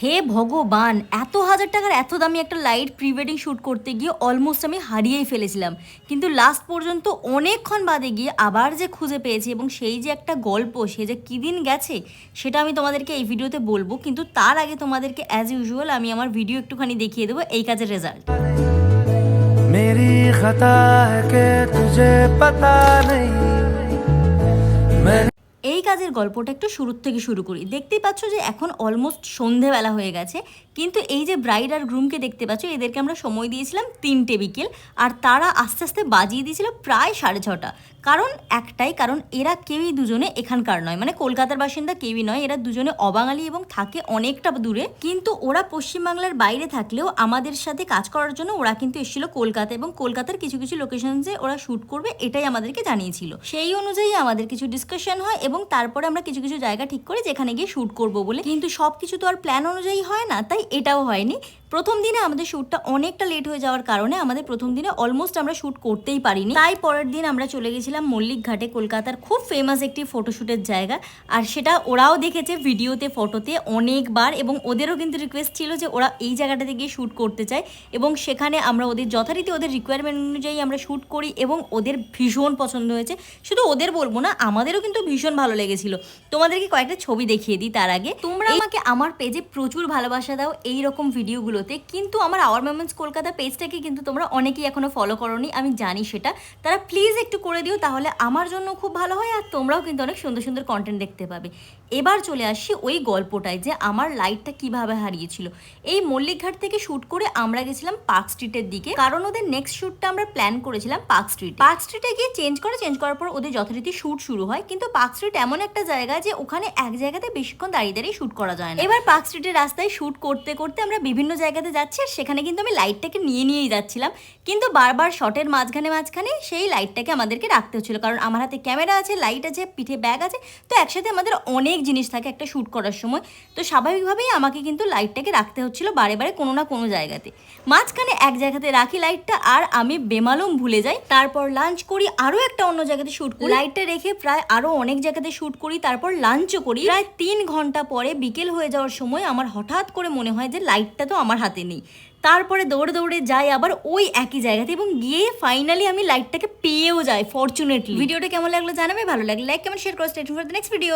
হে ভগবান, এত হাজার টাকার এত দামি একটা লাইট প্রি ওয়েডিং শ্যুট করতে গিয়ে অলমোস্ট আমি হারিয়েই ফেলেছিলাম। কিন্তু লাস্ট পর্যন্ত অনেকক্ষণ বাদে গিয়ে আবার যে খুঁজে পেয়েছি এবং সেই যে একটা গল্প, সে যে কী দিন গেছে সেটা আমি তোমাদেরকে এই ভিডিওতে বলবো। কিন্তু তার আগে তোমাদেরকে অ্যাজ ইউজুয়াল আমি আমার ভিডিও একটুখানি দেখিয়ে দেবো এই কাজের রেজাল্ট। मेरी खता है कि तुझे पता नहीं। এই কাজের গল্পটা একটু শুরুর থেকে শুরু করি। দেখতেই পাচ্ছ যে এখন অলমোস্ট সন্ধেবেলা হয়ে গেছে, কিন্তু এই যে ব্রাইড আর গ্রুমকে দেখতে পাচ্ছ, এদেরকে আমরা সময় দিয়েছিলাম 3টে বিকেল, আর তারা আস্তে আস্তে বাজিয়ে দিয়েছিল প্রায় 6:30। কারণ একটাই, কারণ এরা কেউই দুজনে এখানকার নয়, মানে কলকাতার বাসিন্দা কেউই নয়, এরা দুজনে অবাঙালি এবং থাকে অনেকটা দূরে। কিন্তু ওরা পশ্চিমবাংলার বাইরে থাকলেও আমাদের সাথে কাজ করার জন্য ওরা কিন্তু এসেছিল কলকাতা, এবং কলকাতার কিছু কিছু লোকেশনসে ওরা শ্যুট করবে এটাই আমাদেরকে জানিয়েছিল। সেই অনুযায়ী আমাদের কিছু ডিসকাশন হয় এবং তারপরে আমরা কিছু কিছু জায়গা ঠিক করি যেখানে গিয়ে শ্যুট করবো বলে। কিন্তু সব কিছু তো আর প্ল্যান অনুযায়ী হয় না, তাই এটাও হয়নি। প্রথম দিনে আমাদের শ্যুটটা অনেকটা লেট হয়ে যাওয়ার কারণে আমাদের প্রথম দিনে অলমোস্ট আমরা শ্যুট করতেই পারিনি। তাই পরের দিন আমরা চলে গেছিলাম মল্লিক ঘাটে, কলকাতার খুব ফেমাস একটি ফটোশ্যুটের জায়গা। আর সেটা ওরাও দেখেছে ভিডিওতে, ফটোতে অনেকবার, এবং ওদেরও কিন্তু রিকোয়েস্ট ছিল যে ওরা এই জায়গাটাতে গিয়ে শ্যুট করতে চায়, এবং সেখানে আমরা ওদের যথারীতি ওদের রিকোয়ারমেন্ট অনুযায়ী আমরা শ্যুট করি এবং ওদের ভীষণ পছন্দ হয়েছে। শুধু ওদের বলবো না, আমাদেরও কিন্তু ভীষণ ভালো লেগেছিল। তোমাদেরকে কয়েকটা ছবি দেখিয়ে দিই তার আগে। তোমরা আমাকে আমার পেজে প্রচুর ভালোবাসা দাও এই রকম ভিডিওগুলোতে, কিন্তু আমার আওয়ার মোমেন্টস কলকাতা পেজটাকে কিন্তু তোমরা অনেকেই এখনো ফলো করোনি, আমি জানি সেটা। তারা প্লিজ একটু করে দিও, তাহলে আমার জন্য খুব ভালো হয়, আর তোমরাও কিন্তু অনেক সুন্দর সুন্দর কন্টেন্ট দেখতে পাবে। এবার চলে আসি ওই গল্পটায়, যে আমার লাইটটা কিভাবে হারিয়েছিল। এই মল্লিকঘাট থেকে শ্যুট করে আমরা গেছিলাম পার্ক স্ট্রিটের দিকে, কারণ ওদের নেক্সট শ্যুটটা আমরা প্ল্যান করেছিলাম পার্ক স্ট্রিট। পার্ক স্ট্রিটে গিয়ে চেঞ্জ করার পর ওদের যথারীতি শ্যুট শুরু হয়। কিন্তু পার্ক স্ট্রিট এমন একটা জায়গা যে ওখানে এক জায়গাতে বেশিক্ষণ দাঁড়িয়ে দাঁড়িয়ে শ্যুট করা যায় না। এবার পার্ক স্ট্রিটের রাস্তায় শ্যুট করতে করতে আমরা বিভিন্ন জায়গাতে যাচ্ছি, আর সেখানে কিন্তু আমি লাইটটাকে নিয়েই যাচ্ছিলাম, কিন্তু বারবার শটের মাঝখানে সেই লাইটটাকে আমাদেরকে রাখতে হচ্ছিল, কারণ আমার হাতে ক্যামেরা আছে, লাইট আছে, পিঠে ব্যাগ আছে, তো একসাথে আমাদের অনেক জিনিস থাকে একটা শ্যুট করার সময়। তো স্বাভাবিকভাবেই আমাকে কিন্তু লাইটটাকে রাখতে হচ্ছিল বারে বারে কোনো না কোনো জায়গাতে। মাঝখানে এক জায়গাতে রাখি লাইটটা, আর আমি বেমালুম ভুলে যাই। তারপর লাঞ্চ করি, আরও একটা অন্য জায়গাতে শ্যুট করি, লাইটটা রেখে প্রায় আরও অনেক জায়গাতে শ্যুট করি, তারপর লাঞ্চও করি। প্রায় 3 ঘন্টা পরে বিকেল হয়ে যাওয়ার সময় আমার হঠাৎ করে মনে হয় যে লাইটটা তো আমার হাতে নেই। তারপরে দৌড়ে দৌড়ে যাই আবার ওই একই জায়গাতে, এবং গিয়ে ফাইনালি আমি লাইটটাকে পেয়েও যাই ফরচুনেটলি। ভিডিওটা কেমন লাগলো জানাবে, ভালো লাগলে লাইক, কমেন্ট, শেয়ার করো। Stay tuned for the next video.